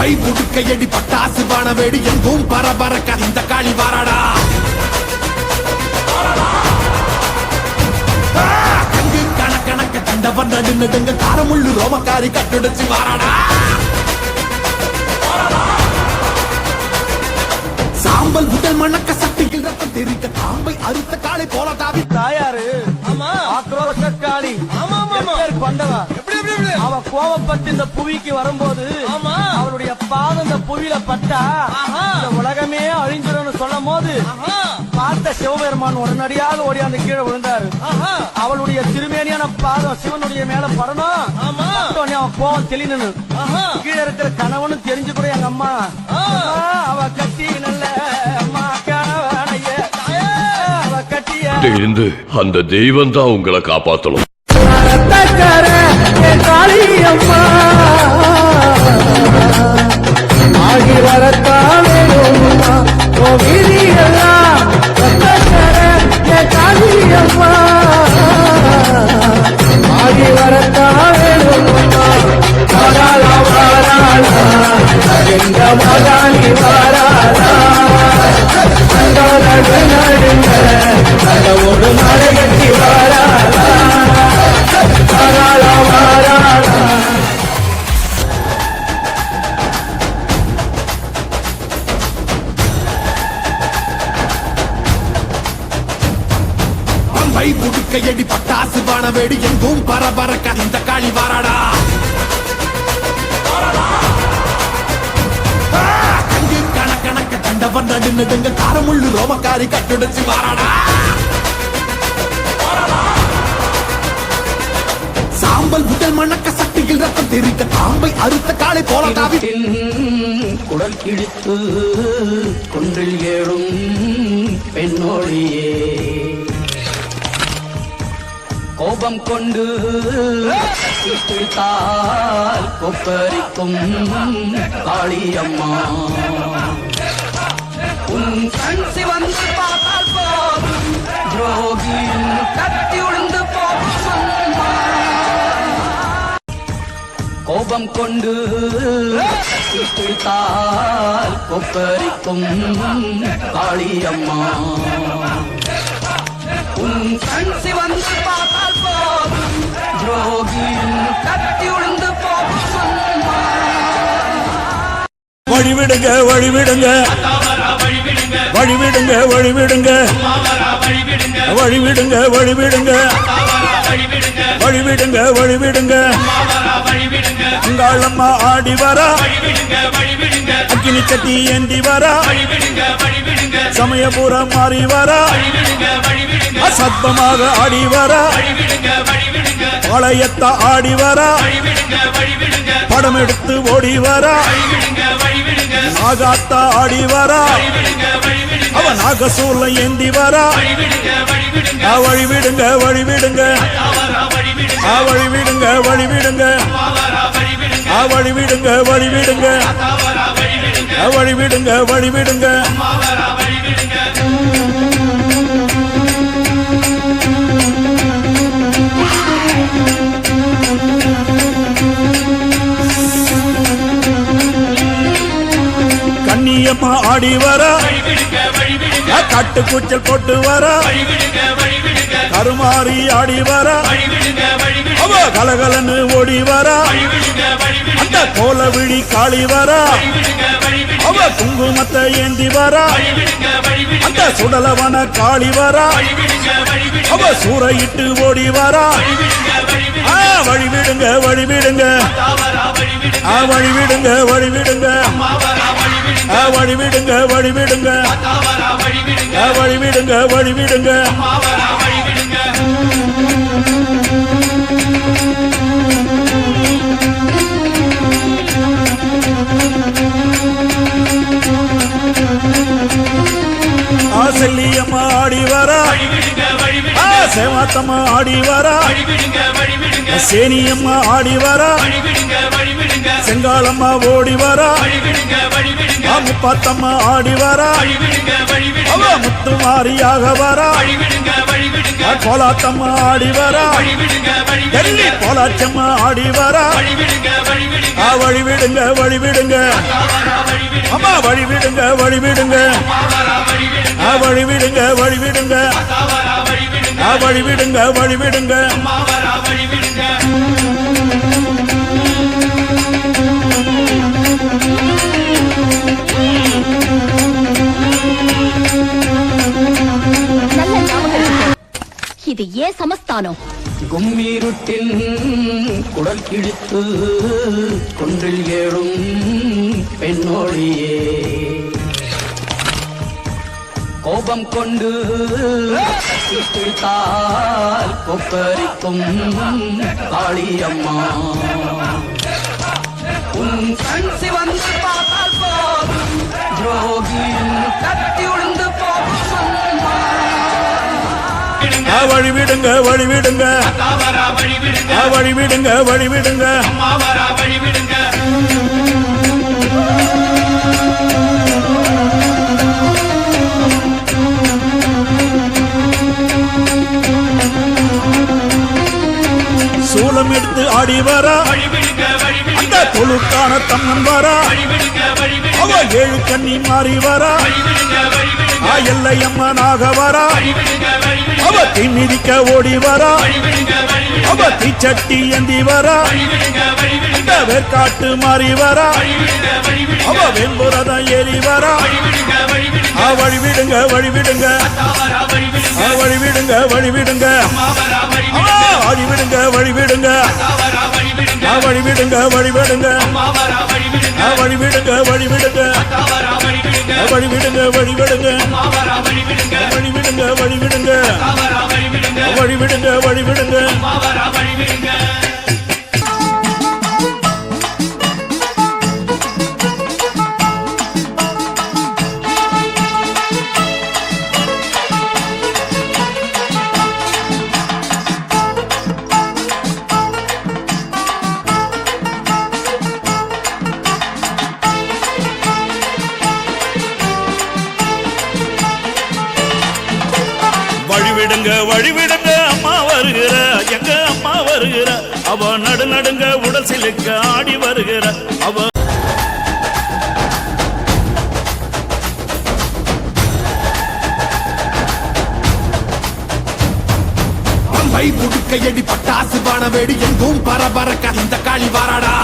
பம்பை புடுக்கையடி பட்டாசு வானவேடி எங்கும் பரபரக்க இந்த காளி வாராடா. கங்கு கணக்கணக்க கண்டவன் நடுநடுங்க காரமுள்ளு ரோமக்காரி கட்டுடைச்சு வாராடா. சாம்பல் உடல் மணக்க சட்டியில் ரத்தம் தெரிக்க தாம்பை அறுத்த காளை போல தாவி தாயாரு ஆக்ரோஷ காளி கொண்டவா. அவ கோவப்பட்டு இந்த புவிக்கு வரும்போது அவருடைய பாதம் இந்த புவியில பட்டா இந்த உலகமே அழிஞ்சிடும் சொல்லும் போது பார்த்த சிவபெருமான் உடனடியாக ஓடி அந்த கீழே விழுந்தாரு. அவளுடைய திருமேனியான பாதம் சிவனுடைய மேல படணும். அவன் கோவம் தெளினு கீழே இருக்கிற கணவனும் தெரிஞ்சு கூட எங்க அம்மா அவ கட்டி நல்ல அம்மா கணவனைய அவ கட்டிய அந்த தெய்வம் தான் உங்களை காப்பாத்தணும். காளியம்மா ஆகி வரத்தாலே காளியம்மா ஆகி வரத்தாலே மகாணி வாராளா ஒரு மலையட்டி வாராளா பம்பை புடுக்கையடி பட்டாசு வானவேடி எங்கும் பரபரக்க இந்த காளி வாராடா. கங்கு கணக்கணக்க கண்டவன் நடுநடுங்க காரமுள்ளு ரோமக்காரி கட்டுடைச்சு வாராடா. சாம்பல் உடல் மணக்க சட்டியில் ரத்தம் தெரிக்க தாம்பை அறுத்த காளை போல தாவி குடல் கிழித்து குன்றில் ஏழும் பெண்ணோழியே கோபம் கொண்டு கிழித்தால் கொப்பரிக்கும் காளியம்மா உன் கண் சிவந்து பார்த்தால் போதும் துரோகியும் கத்தி உழுந்து போகும் அம்மா. கோபம் கொண்டு கிழித்தால் கொப்பரிக்கும் காளியம்மா உன் கண் சிவந்து பார்த்தால் போதும் துரோகியும் கத்தி உழுந்து போகும் அம்மா. வழிவிடுங்க வழிவிடுங்க வழிவிடுங்க வழிவிடுங்க வழிவிடுங்க வழிவிடுங்க வழிவிடுங்க வழிவிடுங்க அங்காளம்மா ஆடி வரா அக்கினி சட்டி ஏந்தி வரா சமயபுரம் மாறி வரா அசத்தமாக ஆடி வரா பழையத்த ஆடி வரா படம் எடுத்து ஓடி வரா நாகாத்தா ஆடி வரா அவன் நாகசூல ஏந்தி வரா வழிவிடுங்க வழிவிடுங்க வழிவிடுங்க வழிவிடுங்க வழிவிடுங்க வழிவிடுங்க வழிவிடுங்க வழிவிடுங்க கண்ணியம்மா ஆடி வரா காட்டு கூச்சல் போட்டு வரா கருமாறி ஆடி வரா அவ கலகலன்னு ஓடி வரா அந்த கோல விழி காளி வரா அவ குங்குமத்தை ஏந்தி வரா அந்த சுடலவன காளி வரா அவ சூறையிட்டு ஓடி வரா வழிவிடுங்க வழிவிடுங்க வழிவிடுங்க வழிவிடுங்க வழிவிடுங்க வழிவிடுங்க வழிவிடுங்க வழிவிடுங்க செல்லியம்மா ஆடி வரா சேவாத்தம்மா ஆடி வரா சேனியம்மா ஆடி வரா செங்காலம்மா ஓடி வரா முப்பாத்தம்மா ஆடி வரா அவ முத்துமாரியாக வரா கோலாத்தம்மா ஆடி வரா டெல்லி கோலாச்சம்மா ஆடி வரா வழி விடுங்க வழி விடுங்க அம்மா வழி விடுங்க வழி விடுங்க வழி விடுங்க வழி விடுங்க வழி விடுங்க வழி விடுங்க இது ஏன் சமஸ்தானம்? கும்மீருட்டின் குடல் கிழித்து கொன்றில் ஏழும் பெண்ணோடியே கோபம் கொண்டு பிடித்தால் கொப்பரிக்கும் காளியம்மா உன் கண் சிவந்து பார்த்தால் போதும் துரோகியின் கத்தி உளுந்து போகும் வழி விடுங்க வழி விடுங்க வழி விடுங்க வழி விடுங்க சூலம் எடுத்து ஆடி வரா அந்த தொழுக்கான தம்மன் வரா அவ ஏழு கண்ணி மாறி வரா எல்லையம்மனாக வரா அவ தீ மிதிக்க ஓடி வரா அவ தீச்சட்டி ஏந்தி வரா இந்த வேர்காட்டு மாறி வரா அவ வெண்புரதம் ஏறி வரா வழி விடுங்க வழி விடுங்க வழி விடுங்க வழி விடுங்க வழி விடுங்க வழி விடுங்க வழி விடுங்க வழி விடுங்க வழி விடுங்க வழி விடுங்க வழி விடுங்க வழி விடுங்க வழி விடுங்க வழி விடுங்க வழி விடுங்க வழி விடுங்க வழி விடுங்க அம்மா வருகிற எங்க அம்மா வருகிற அவ நடு நடுங்க உடல் சிலுக்க ஆடி வருகிற அவ பம்பை புடுக்கையடி பட்டாசு பான வேடி எங்கும் பரபரக்க இந்த காளி வாராடா